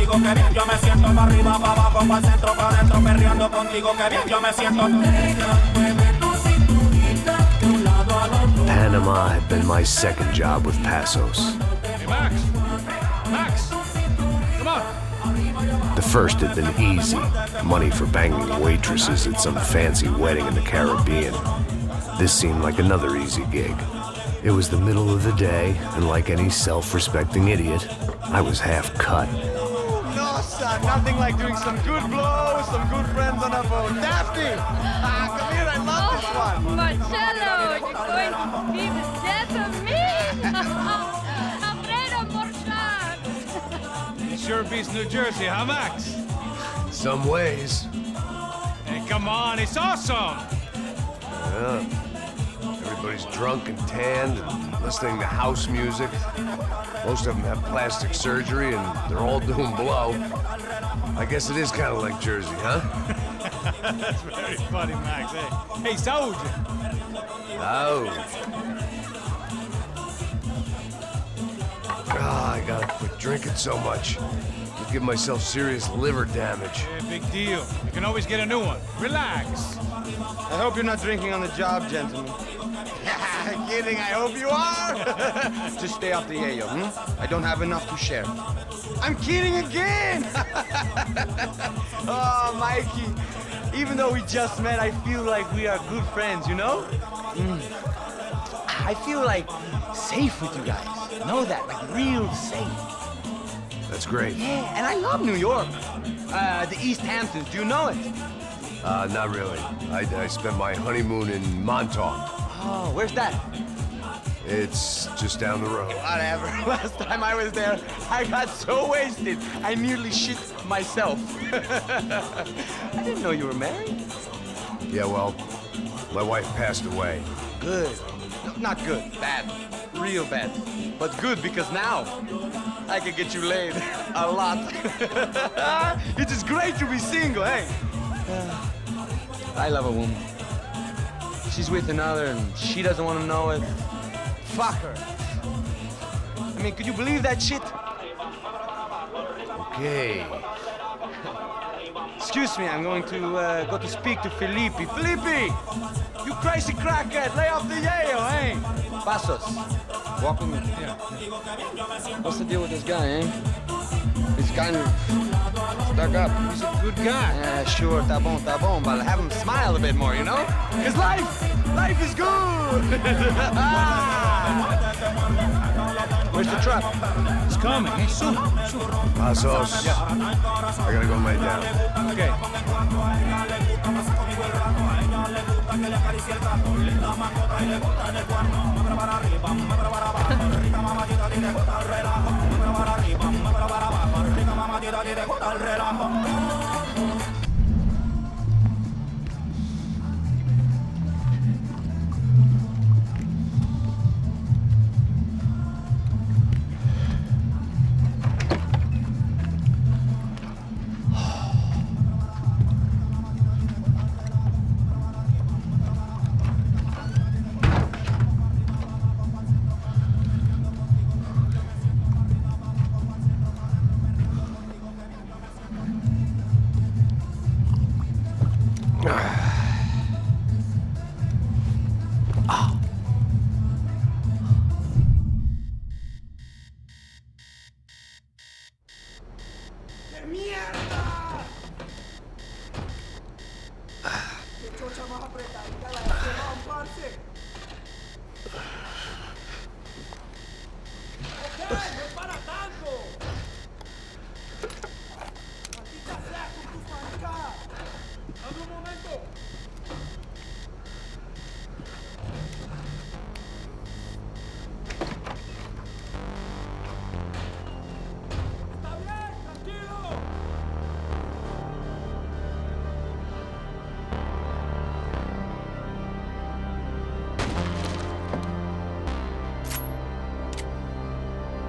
contigo, que bien yo me siento. Pa' arriba, pa' abajo, pa' centro, pa' dentro, perreando contigo, que bien yo me siento. Panama had been my second job with Passos. Hey, Max! Max! Come on! The first had been easy. Money for banging waitresses at some fancy wedding in the Caribbean. This seemed like another easy gig. It was the middle of the day, and like any self-respecting idiot, I was half cut. No, son, nothing like doing some good blows, some good friends on a boat. Daphne! Come here, I love this one. Marcello, you're going to be the death of me! Alfredo Morchan! It sure beats New Jersey, huh, Max? Some ways. Hey, come on, it's awesome! Yeah. Everybody's drunk and tanned and listening to house music. Most of them have plastic surgery and they're all doing blow. I guess it is kind of like Jersey, huh? That's very funny, Max. Hey, Saúde! Oh. God, I gotta quit drinking so much. I'll give myself serious liver damage. Yeah, big deal. You can always get a new one. Relax. I hope you're not drinking on the job, gentlemen. Kidding, I hope you are. Just stay off the yayo, I don't have enough to share. I'm kidding again. Oh, Mikey, even though we just met, I feel like we are good friends, you know? I feel like safe with you guys. Know that, like real safe. That's great. Yeah, and I love New York. The East Hamptons, do you know it? Not really. I spent my honeymoon in Montauk. Oh, where's that? It's just down the road. Whatever. Last time I was there, I got so wasted, I nearly shit myself. I didn't know you were married. Yeah, well, my wife passed away. Good. No, not good. Bad. Real bad. But good because now I can get you laid a lot. It is great to be single, hey? I love a woman. She's with another and she doesn't want to know it. Fuck her. I mean, could you believe that shit? Okay. Excuse me, I'm going to go to speak to Felipe. Felipe! You crazy crackhead, lay off the yayo, eh? Passos, walk with me. Yeah. What's the deal with this guy, eh? He's kind of stuck up. He's a good guy. Yeah, sure, tá bom, but have him smile a bit more, you know? Because life is good! Where's the truck? It's coming. Hey, soon. Passos. Yeah. I gotta go lay down. Okay.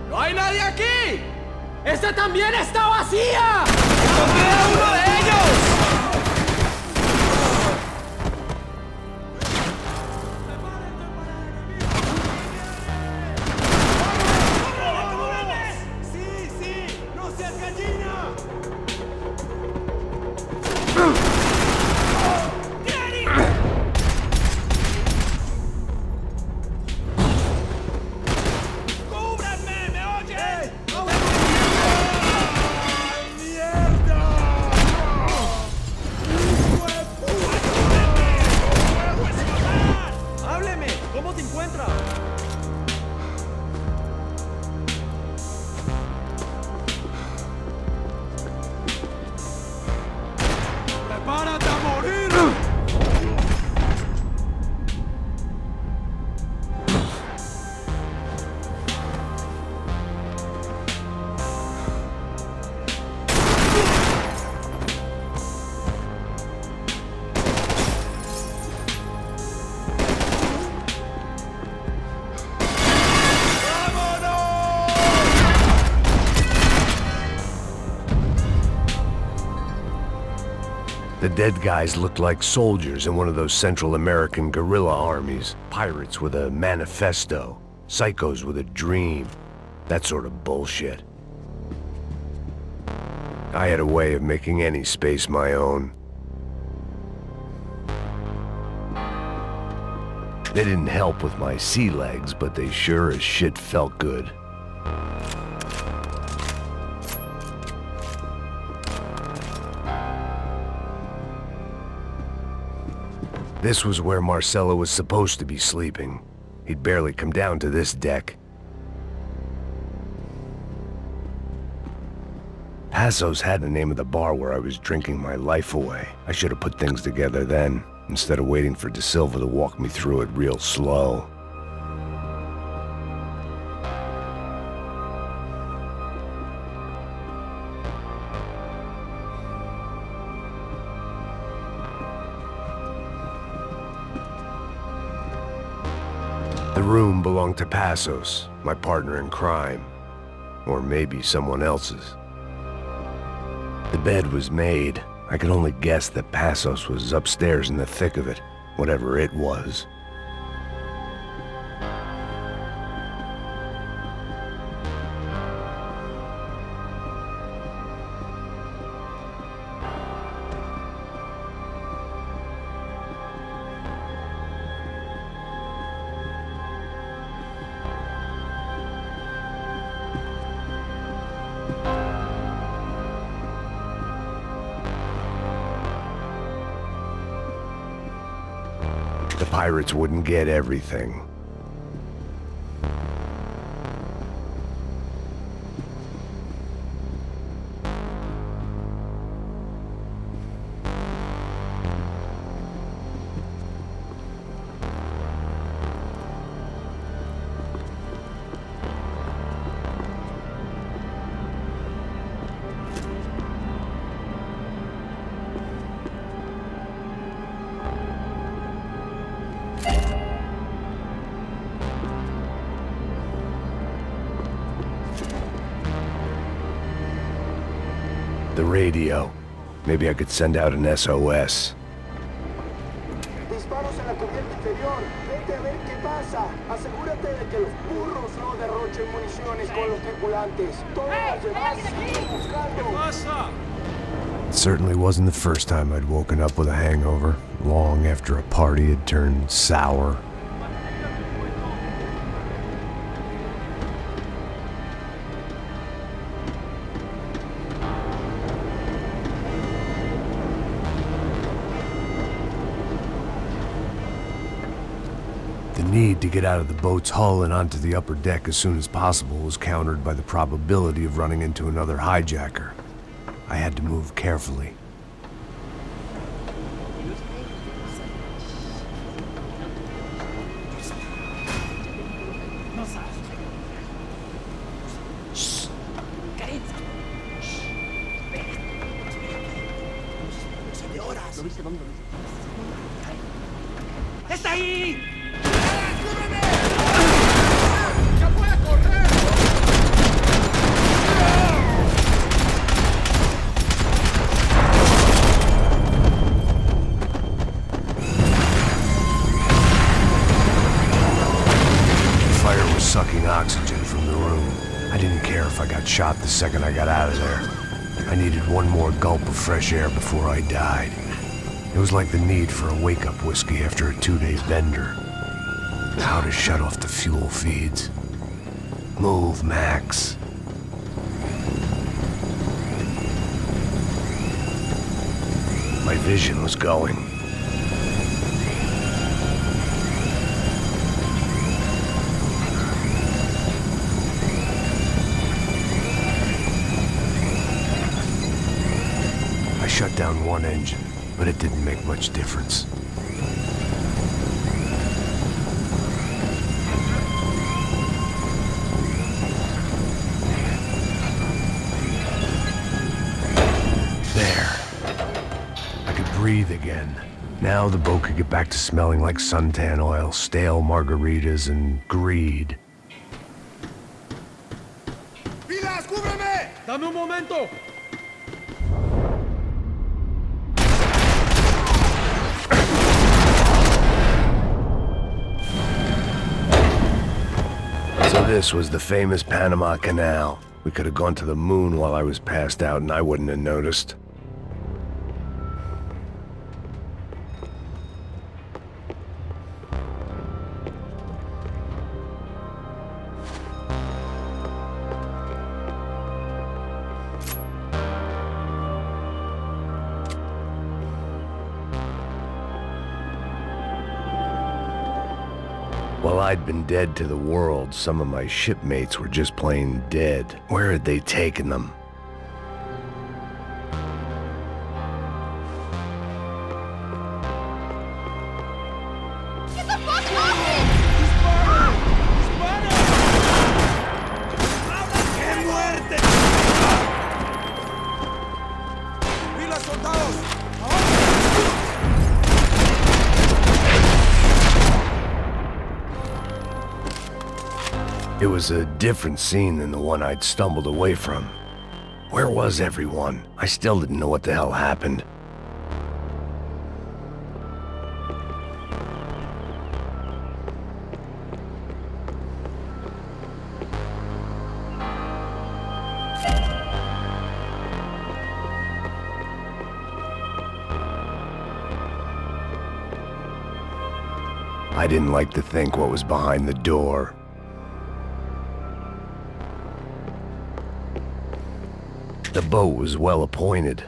¡No hay nadie aquí! ¡Esta también está vacía! ¡Encontré a uno de ellos! ¡Sí! ¡No seas gallina! The dead guys looked like soldiers in one of those Central American guerrilla armies. Pirates with a manifesto. Psychos with a dream. That sort of bullshit. I had a way of making any space my own. They didn't help with my sea legs, but they sure as shit felt good. This was where Marcelo was supposed to be sleeping. He'd barely come down to this deck. Passos had the name of the bar where I was drinking my life away. I should have put things together then, instead of waiting for De Silva to walk me through it real slow. The room belonged to Passos, my partner in crime. Or maybe someone else's. The bed was made. I could only guess that Passos was upstairs in the thick of it, whatever it was. The pirates wouldn't get everything. The radio. Maybe I could send out an SOS. Disparos en la cubierta inferior. Vete a ver qué pasa. Asegúrate de que los burros no derrochen municiones con los tripulantes. Todos los demás siguen buscando. It certainly wasn't the first time I'd woken up with a hangover, long after a party had turned sour. The need to get out of the boat's hull and onto the upper deck as soon as possible was countered by the probability of running into another hijacker. I had to move carefully. ¡Está ahí! Sucking oxygen from the room. I didn't care if I got shot the second I got out of there. I needed one more gulp of fresh air before I died. It was like the need for a wake-up whiskey after a 2-day bender. How to shut off the fuel feeds. Move, Max. My vision was going. I shut down one engine, but it didn't make much difference. There. I could breathe again. Now the boat could get back to smelling like suntan oil, stale margaritas, and greed. ¡Pilas, cúbreme! ¡Dame un momento! So this was the famous Panama Canal. We could have gone to the moon while I was passed out and I wouldn't have noticed. While I'd been dead to the world, some of my shipmates were just plain dead. Where had they taken them? Get the fuck off me! ¡Qué muerte! ¡Pilas, soldados! It was a different scene than the one I'd stumbled away from. Where was everyone? I still didn't know what the hell happened. I didn't like to think what was behind the door. The boat was well appointed.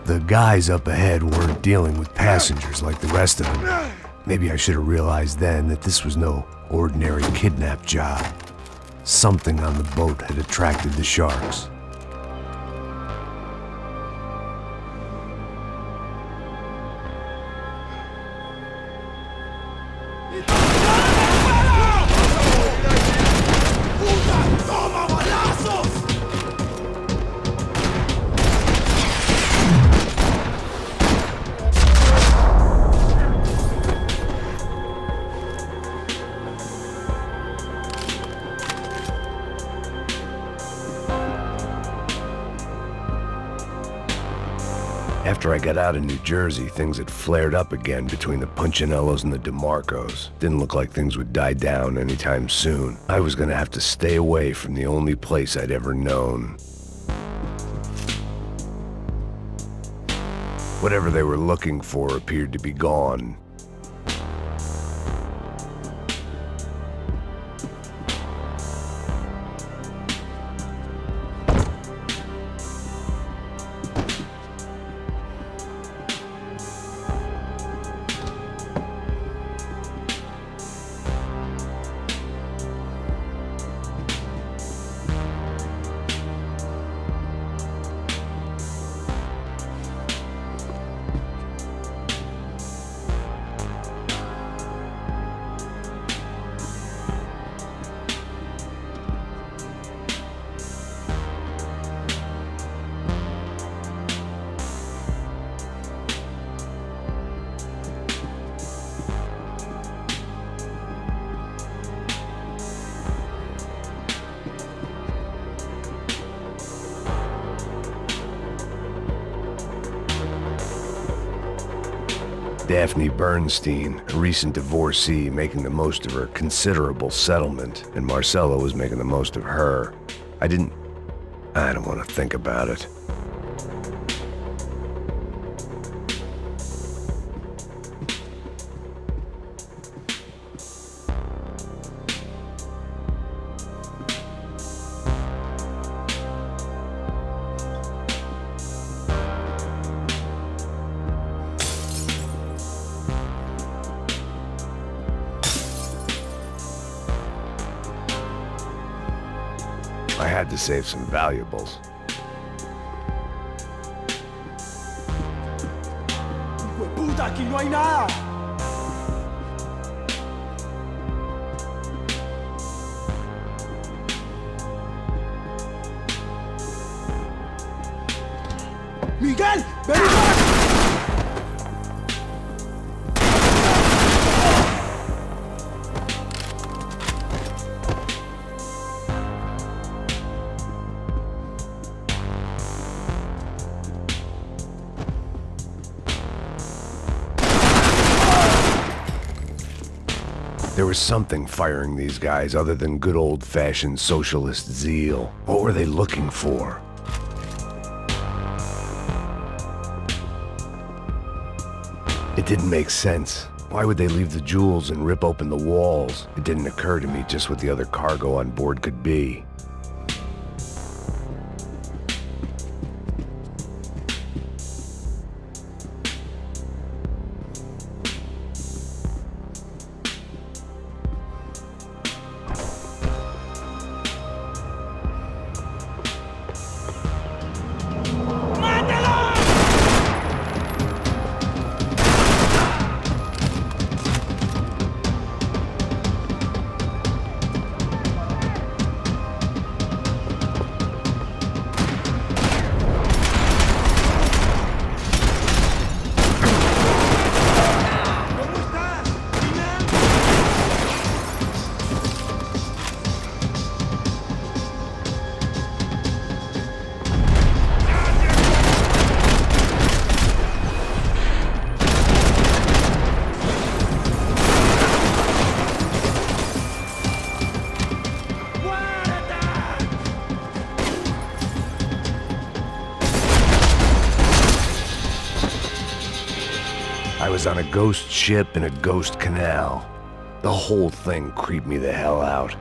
The guys up ahead weren't dealing with passengers like the rest of them. Maybe I should have realized then that this was no ordinary kidnap job. Something on the boat had attracted the sharks. After I got out of New Jersey, things had flared up again between the Punchinellos and the DeMarcos. Didn't look like things would die down anytime soon. I was gonna have to stay away from the only place I'd ever known. Whatever they were looking for appeared to be gone. Daphne Bernstein, a recent divorcee making the most of her considerable settlement, and Marcella was making the most of her. I don't want to think about it. I had to save some valuables. ¡Puta, aquí no hay nada! ¡Miguel! ¡Ven acá! There was something firing these guys other than good old-fashioned socialist zeal. What were they looking for? It didn't make sense. Why would they leave the jewels and rip open the walls? It didn't occur to me just what the other cargo on board could be. I was on a ghost ship in a ghost canal. The whole thing creeped me the hell out.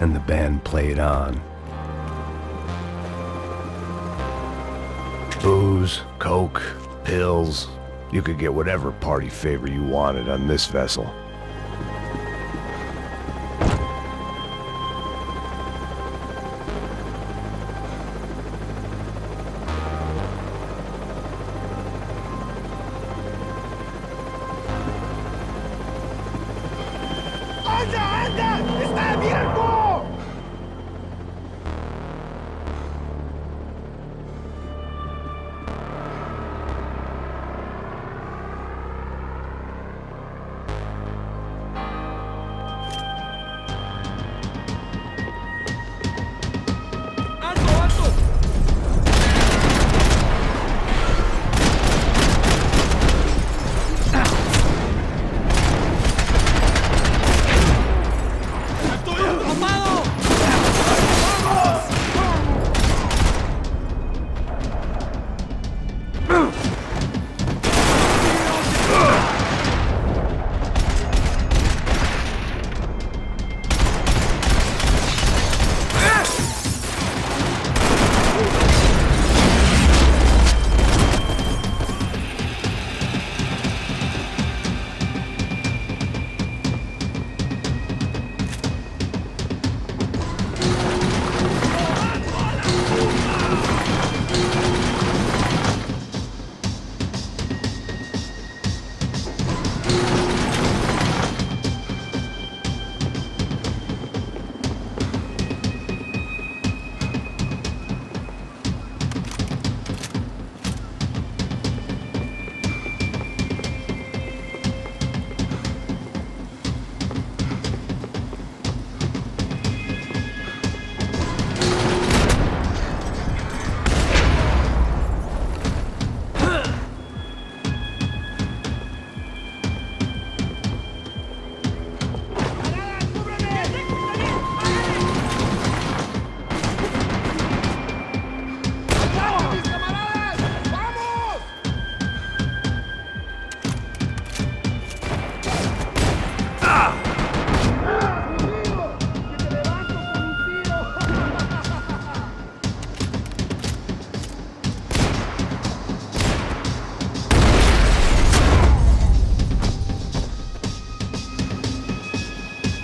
And the band played on. Booze, coke, pills, You could get whatever party favor you wanted on this vessel.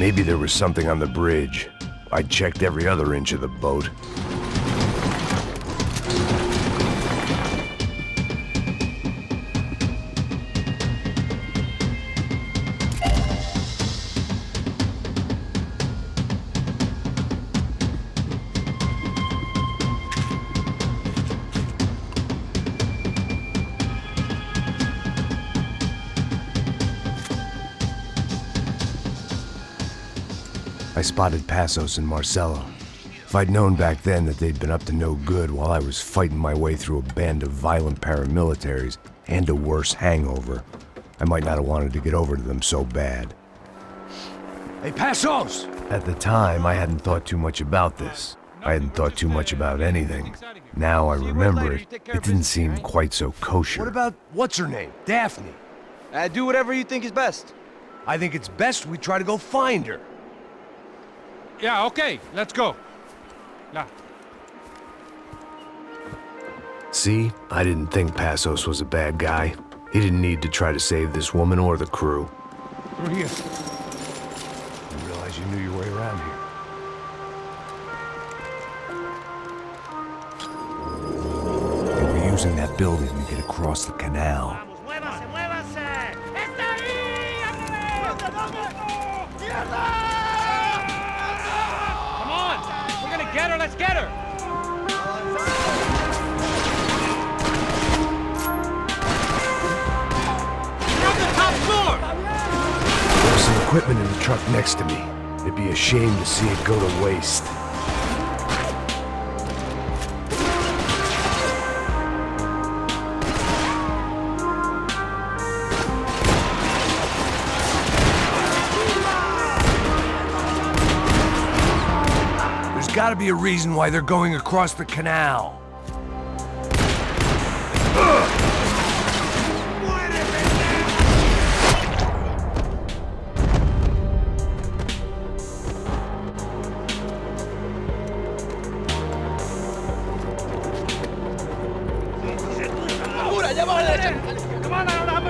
Maybe there was something on the bridge. I checked every other inch of the boat. I spotted Passos and Marcelo. If I'd known back then that they'd been up to no good while I was fighting my way through a band of violent paramilitaries and a worse hangover, I might not have wanted to get over to them so bad. Hey, Passos! At the time, I hadn't thought too much about this. I hadn't thought too much about anything. Now I remember it, it didn't seem quite so kosher. What about, what's her name? Daphne. Do whatever you think is best. I think it's best we try to go find her. Yeah, okay, let's go. Nah. See, I didn't think Passos was a bad guy. He didn't need to try to save this woman or the crew. Through here. Didn't realize you knew your way around here. They were using that building to get across the canal. Muévase, muévase. ¡Está ahí! Come on, we're gonna get her. Let's get her. We're on the top floor. There's some equipment in the truck next to me. It'd be a shame to see it go to waste. There's gotta be a reason why they're going across the canal. Come on,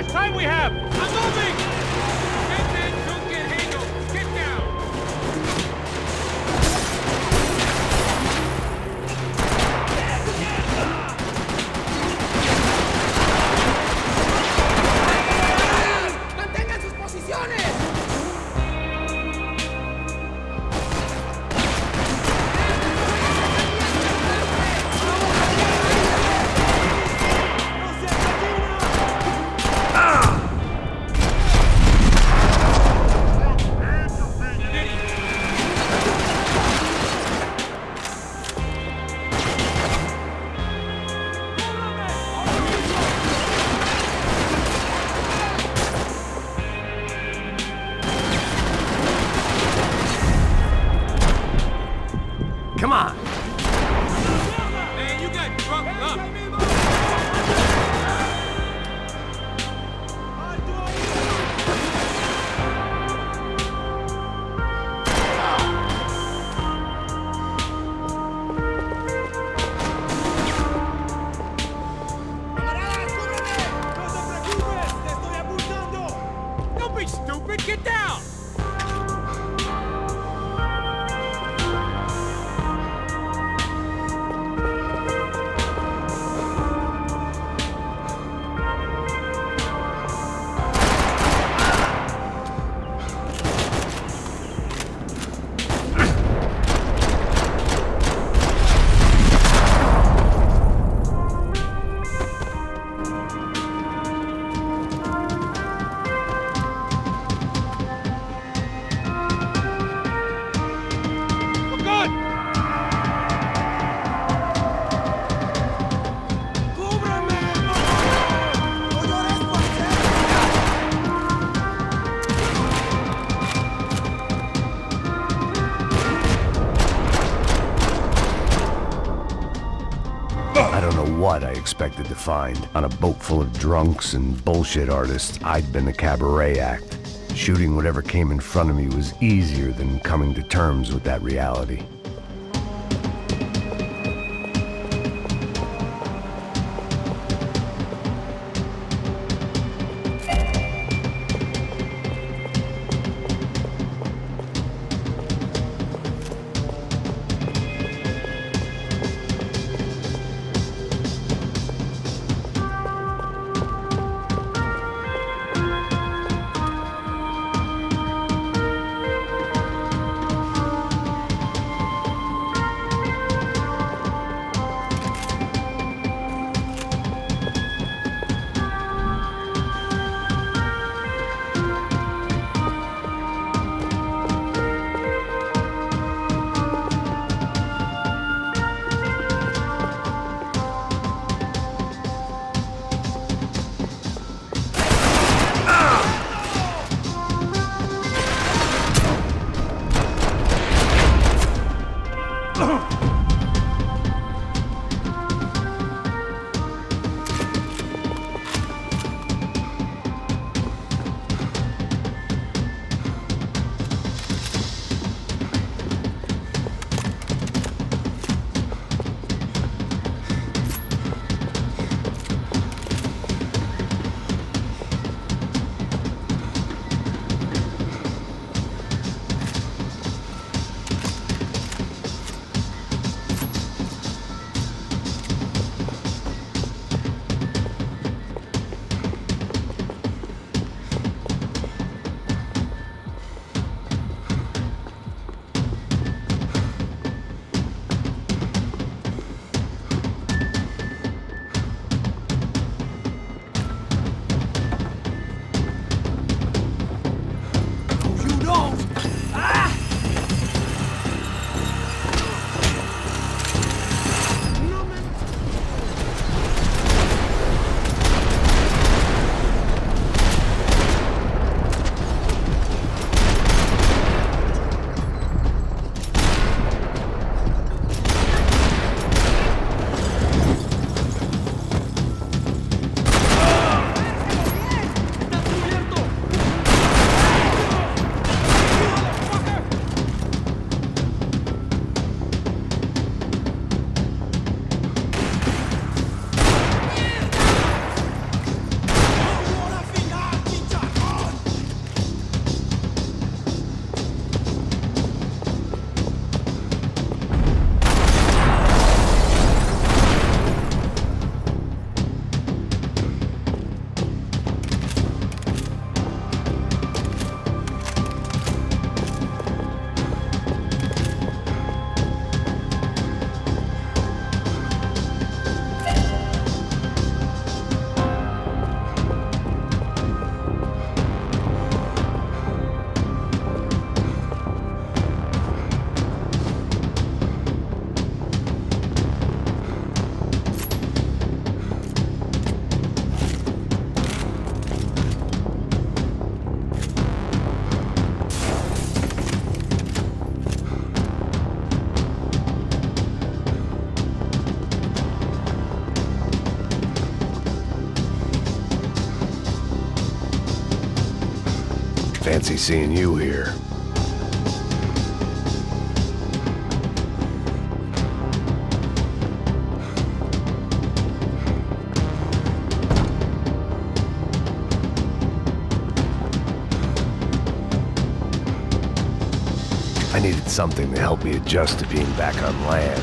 what I expected to find. On a boat full of drunks and bullshit artists, I'd been a cabaret act. Shooting whatever came in front of me was easier than coming to terms with that reality. Fancy seeing you here. I needed something to help me adjust to being back on land.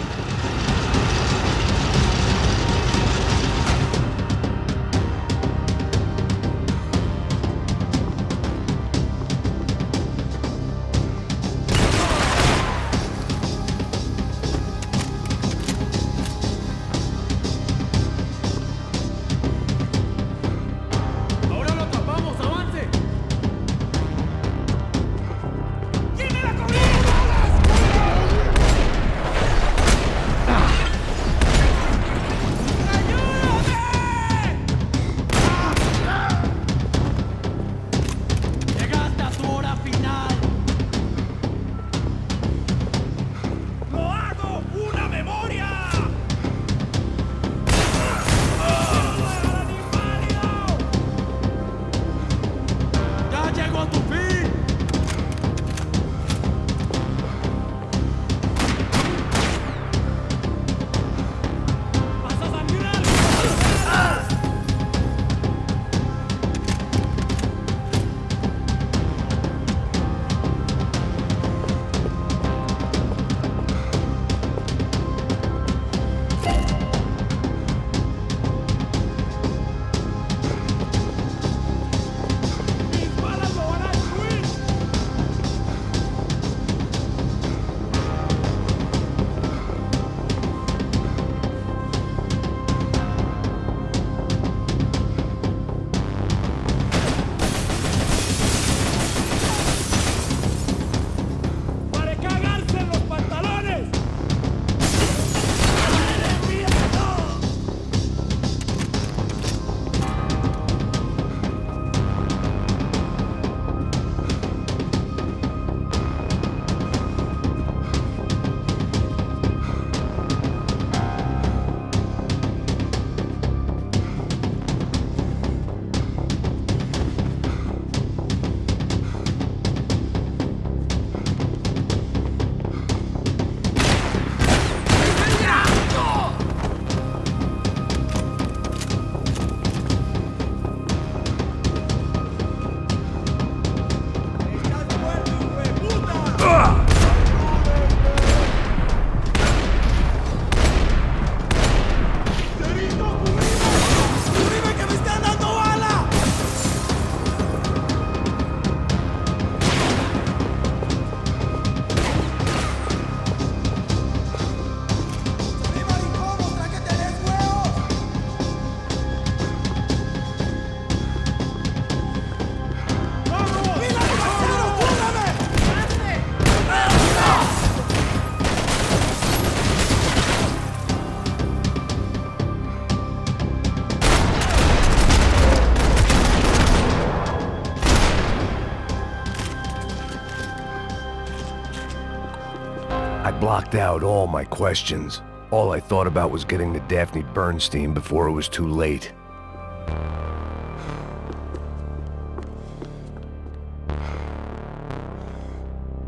I blocked out all my questions. All I thought about was getting to Daphne Bernstein before it was too late.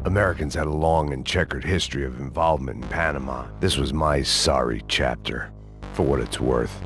Americans had a long and checkered history of involvement in Panama. This was my sorry chapter, for what it's worth.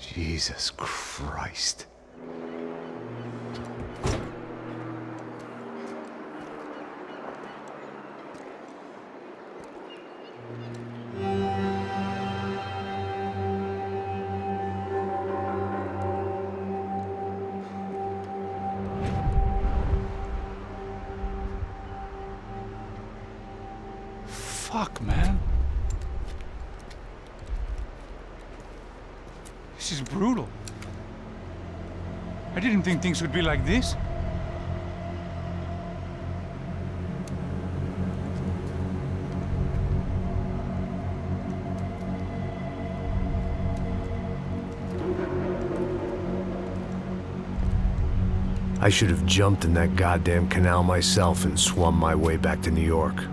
Jesus Christ. Fuck, man. This is brutal. I didn't think things would be like this. I should have jumped in that goddamn canal myself and swum my way back to New York.